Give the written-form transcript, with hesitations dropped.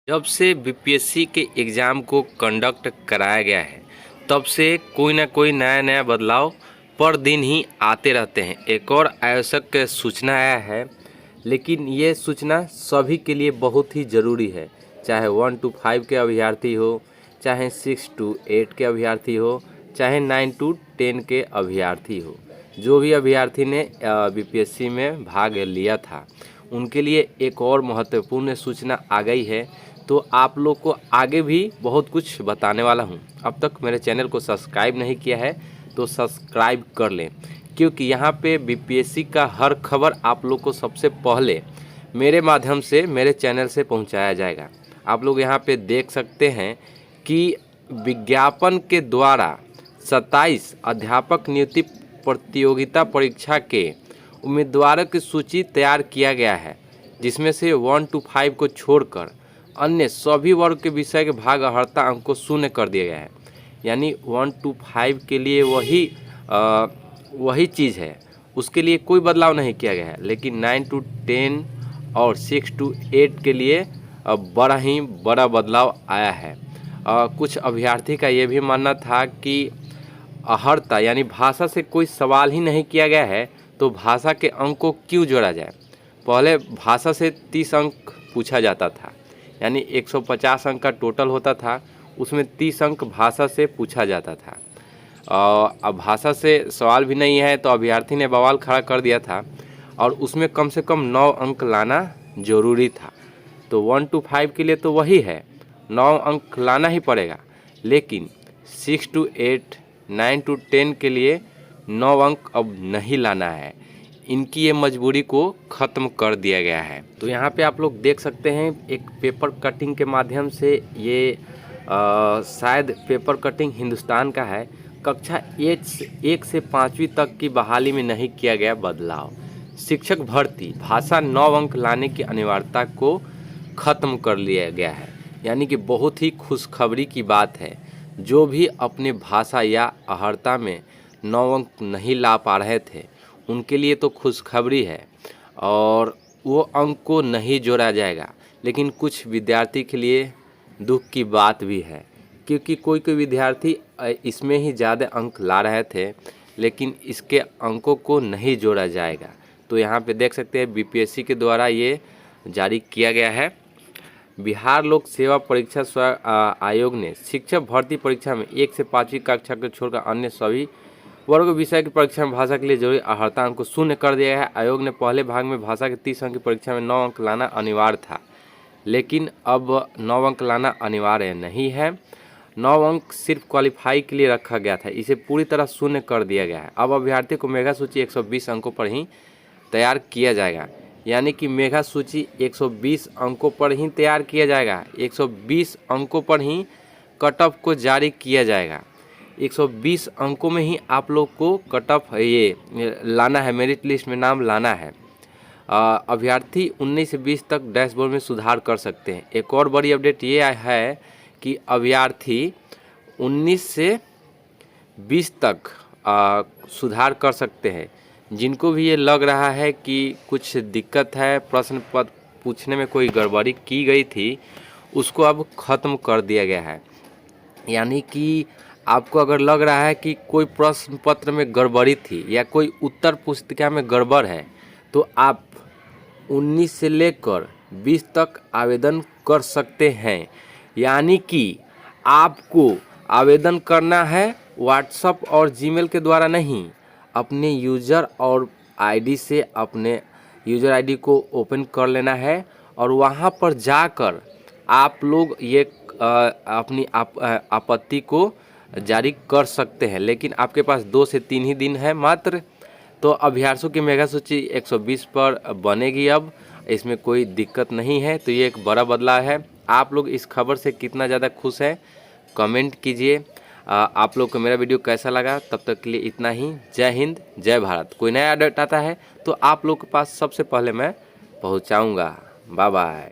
जब से बीपीएससी के एग्ज़ाम को कंडक्ट कराया गया है तब से कोई ना कोई नया नया बदलाव पर दिन ही आते रहते हैं। एक और आवश्यक सूचना आया है, लेकिन ये सूचना सभी के लिए बहुत ही ज़रूरी है, चाहे 1 to 5 के अभ्यर्थी हो, चाहे 6 to 8 के अभ्यर्थी हो, चाहे 9 to 10 के अभ्यर्थी हो। जो भी अभ्यर्थी ने बीपीएससी में भाग लिया था उनके लिए एक और महत्वपूर्ण सूचना आ गई है। तो आप लोग को आगे भी बहुत कुछ बताने वाला हूं। अब तक मेरे चैनल को सब्सक्राइब नहीं किया है तो सब्सक्राइब कर लें, क्योंकि यहाँ पे बीपीएससी का हर खबर आप लोग को सबसे पहले मेरे माध्यम से, मेरे चैनल से पहुँचाया जाएगा। आप लोग यहाँ पे देख सकते हैं कि विज्ञापन के द्वारा 27 अध्यापक नियुक्ति प्रतियोगिता परीक्षा के उम्मीदवारों की सूची तैयार किया गया है, जिसमें से 1 to 5 को छोड़कर अन्य सभी वर्ग के विषय के भाग अर्हता अंक को शून्य कर दिया गया है। यानी 1 to 5 के लिए वही चीज़ है, उसके लिए कोई बदलाव नहीं किया गया है। लेकिन 9 to 10 और 6 to 8 के लिए बड़ा बदलाव आया है। कुछ अभ्यर्थी का ये भी मानना था कि अर्हता यानी भाषा से कोई सवाल ही नहीं किया गया है तो भाषा के अंक को क्यों जोड़ा जाए। पहले भाषा से 30 अंक पूछा जाता था, यानी 150 अंक का टोटल होता था, उसमें 30 अंक भाषा से पूछा जाता था। अब भाषा से सवाल भी नहीं है तो अभ्यर्थी ने बवाल खड़ा कर दिया था और उसमें कम से कम 9 अंक लाना ज़रूरी था। तो 1 to 5 के लिए तो वही है, 9 अंक लाना ही पड़ेगा। लेकिन 6 to 8, 9 to 10 के लिए 9 अंक अब नहीं लाना है। इनकी ये मजबूरी को ख़त्म कर दिया गया है। तो यहाँ पे आप लोग देख सकते हैं एक पेपर कटिंग के माध्यम से ये शायद पेपर कटिंग हिंदुस्तान का है। कक्षा 1 से 5वीं तक की बहाली में नहीं किया गया बदलाव। शिक्षक भर्ती भाषा 9 अंक लाने की अनिवार्यता को ख़त्म कर लिया गया है। यानी कि बहुत ही खुशखबरी की बात है। जो भी अपने भाषा या अर्हता में 9 अंक नहीं ला पा रहे थे उनके लिए तो खुशखबरी है और वो अंक को नहीं जोड़ा जाएगा। लेकिन कुछ विद्यार्थी के लिए दुख की बात भी है, क्योंकि कोई विद्यार्थी इसमें ही ज़्यादा अंक ला रहे थे, लेकिन इसके अंकों को नहीं जोड़ा जाएगा। तो यहाँ पे देख सकते हैं बीपीएससी के द्वारा ये जारी किया गया है। बिहार लोक सेवा परीक्षा आयोग ने शिक्षक भर्ती परीक्षा में 1 से 5वीं कक्षा को छोड़कर अन्य सभी वर्ग विषय की परीक्षा में भाषा के लिए जरूरी अर्हता अंक को शून्य कर दिया है। आयोग ने पहले भाग में भाषा के 30 अंक की परीक्षा में 9 अंक लाना अनिवार्य था, लेकिन अब 9 अंक लाना अनिवार्य नहीं है। 9 अंक सिर्फ क्वालिफाई के लिए रखा गया था, इसे पूरी तरह शून्य कर दिया गया है। अब अभ्यर्थी को मेगा सूची 120 अंकों पर ही तैयार किया जाएगा। यानी कि मेगा सूची 120 अंकों पर ही तैयार किया जाएगा। 120 अंकों पर ही कट ऑफ को जारी किया जाएगा। 120 अंकों में ही आप लोग को कट ऑफ ये लाना है, मेरिट लिस्ट में नाम लाना है। अभ्यर्थी 19 से 20 तक डैशबोर्ड में सुधार कर सकते हैं। एक और बड़ी अपडेट ये है कि अभ्यर्थी 19 से 20 तक सुधार कर सकते हैं। जिनको भी ये लग रहा है कि कुछ दिक्कत है, प्रश्न पत्र पूछने में कोई गड़बड़ी की गई थी, उसको अब ख़त्म कर दिया गया है। यानी कि आपको अगर लग रहा है कि कोई प्रश्न पत्र में गड़बड़ी थी या कोई उत्तर पुस्तिका में गड़बड़ है, तो आप 19 से लेकर 20 तक आवेदन कर सकते हैं। यानी कि आपको आवेदन करना है व्हाट्सएप और जीमेल के द्वारा नहीं, अपने यूज़र और आईडी से अपने यूज़र आईडी को ओपन कर लेना है और वहाँ पर जाकर आप लोग ये अपनी आपत्ति को जारी कर सकते हैं। लेकिन आपके पास 2 से 3 ही दिन है मात्र। तो अभ्यर्थियों की मेगा सूची 120 पर बनेगी अब, इसमें कोई दिक्कत नहीं है। तो ये एक बड़ा बदलाव है। आप लोग इस खबर से कितना ज़्यादा खुश हैं कमेंट कीजिए। आप लोग को मेरा वीडियो कैसा लगा। तब तक के लिए इतना ही। जय हिंद, जय भारत। कोई नया अपडेट आता है तो आप लोग के पास सबसे पहले मैं पहुंचाऊंगा। Bye bye.